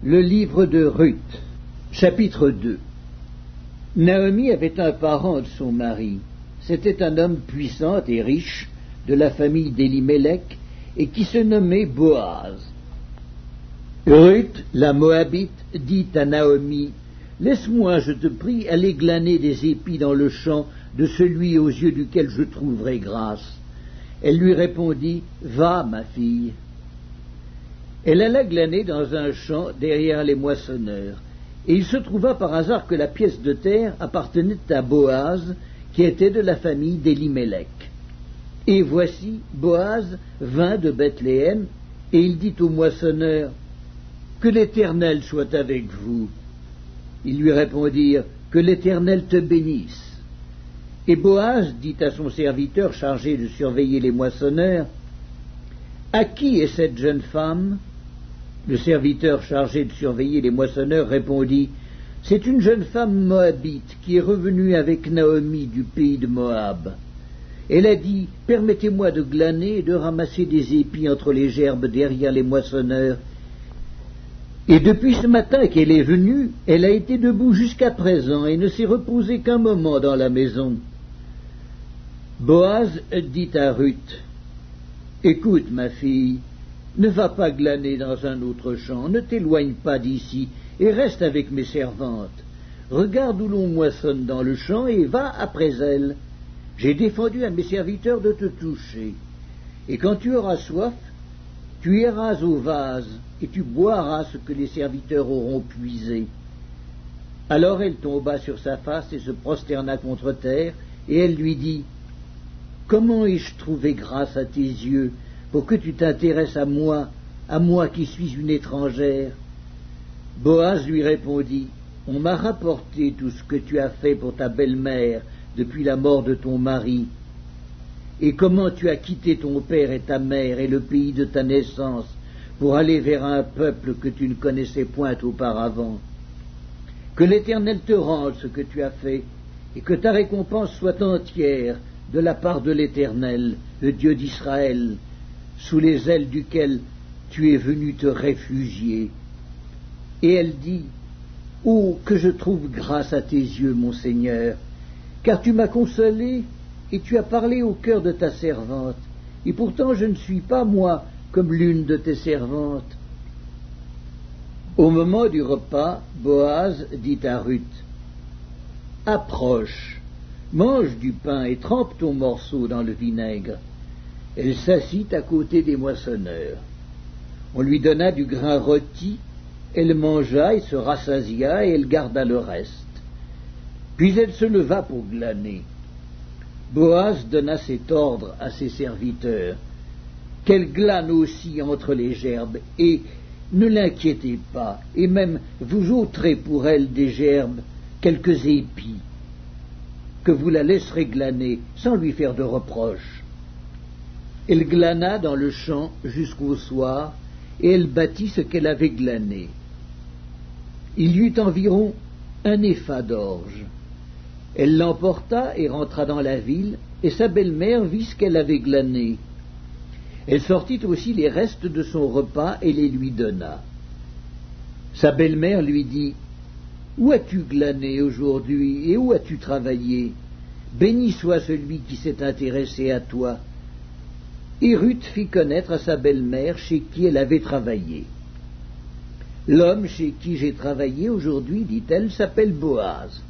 Le livre de Ruth, chapitre 2. Naomi avait un parent de son mari. C'était un homme puissant et riche, de la famille d'Élimélec, et qui se nommait Boaz. Ruth, la Moabite, dit à Naomi, « Laisse-moi, je te prie, aller glaner des épis dans le champ de celui aux yeux duquel je trouverai grâce. » Elle lui répondit, « Va, ma fille. » Elle alla glaner dans un champ derrière les moissonneurs, et il se trouva par hasard que la pièce de terre appartenait à Boaz, qui était de la famille d'Élimélec. Et voici, Boaz vint de Bethléem, et il dit au moissonneur, « Que l'Éternel soit avec vous. » Ils lui répondirent, « Que l'Éternel te bénisse. » Et Boaz dit à son serviteur chargé de surveiller les moissonneurs, « À qui est cette jeune femme ?» Le serviteur chargé de surveiller les moissonneurs répondit, « C'est une jeune femme moabite qui est revenue avec Naomi du pays de Moab. Elle a dit, « Permettez-moi de glaner et de ramasser des épis entre les gerbes derrière les moissonneurs. » Et depuis ce matin qu'elle est venue, elle a été debout jusqu'à présent et ne s'est reposée qu'un moment dans la maison. » Boaz dit à Ruth, « Écoute, ma fille, ne va pas glaner dans un autre champ, ne t'éloigne pas d'ici, et reste avec mes servantes. Regarde où l'on moissonne dans le champ, et va après elles. J'ai défendu à mes serviteurs de te toucher. Et quand tu auras soif, tu iras au vase, et tu boiras ce que les serviteurs auront puisé. » Alors elle tomba sur sa face et se prosterna contre terre, et elle lui dit, « Comment ai-je trouvé grâce à tes yeux, pour que tu t'intéresses à moi qui suis une étrangère ?» Boaz lui répondit, « On m'a rapporté tout ce que tu as fait pour ta belle-mère depuis la mort de ton mari, et comment tu as quitté ton père et ta mère et le pays de ta naissance pour aller vers un peuple que tu ne connaissais point auparavant. Que l'Éternel te rende ce que tu as fait, et que ta récompense soit entière de la part de l'Éternel, le Dieu d'Israël, sous les ailes duquel tu es venu te réfugier. » Et elle dit, « Oh, que je trouve grâce à tes yeux, mon Seigneur, car tu m'as consolé et tu as parlé au cœur de ta servante, et pourtant je ne suis pas, moi, comme l'une de tes servantes. » Au moment du repas, Boaz dit à Ruth, « Approche, mange du pain et trempe ton morceau dans le vinaigre. » Elle s'assit à côté des moissonneurs. On lui donna du grain rôti, elle mangea et se rassasia, et elle garda le reste. Puis elle se leva pour glaner. Boaz donna cet ordre à ses serviteurs, « Qu'elle glane aussi entre les gerbes, et ne l'inquiétez pas, et même vous ôterez pour elle des gerbes quelques épis, que vous la laisserez glaner sans lui faire de reproches. » Elle glana dans le champ jusqu'au soir, et elle bâtit ce qu'elle avait glané. Il y eut environ un épha d'orge. Elle l'emporta et rentra dans la ville, et sa belle-mère vit ce qu'elle avait glané. Elle sortit aussi les restes de son repas et les lui donna. Sa belle-mère lui dit, « Où as-tu glané aujourd'hui, et où as-tu travaillé? Béni soit celui qui s'est intéressé à toi. » Et Ruth fit connaître à sa belle-mère chez qui elle avait travaillé. « L'homme chez qui j'ai travaillé aujourd'hui, dit-elle, s'appelle Boaz. »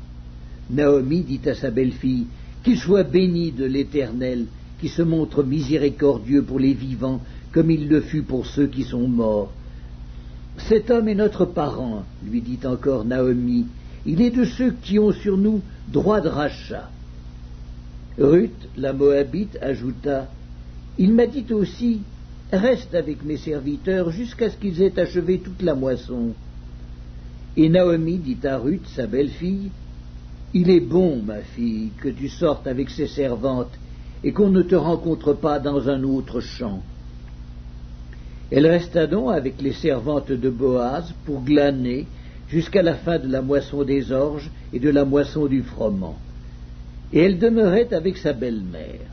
Naomi dit à sa belle-fille, « Qu'il soit béni de l'Éternel, qui se montre miséricordieux pour les vivants, comme il le fut pour ceux qui sont morts. » « Cet homme est notre parent, lui dit encore Naomi, il est de ceux qui ont sur nous droit de rachat. » Ruth, la Moabite, ajouta, « Il m'a dit aussi, reste avec mes serviteurs jusqu'à ce qu'ils aient achevé toute la moisson. » Et Naomi dit à Ruth, sa belle-fille, « Il est bon, ma fille, que tu sortes avec ses servantes et qu'on ne te rencontre pas dans un autre champ. » Elle resta donc avec les servantes de Boaz pour glaner jusqu'à la fin de la moisson des orges et de la moisson du froment. Et elle demeurait avec sa belle-mère.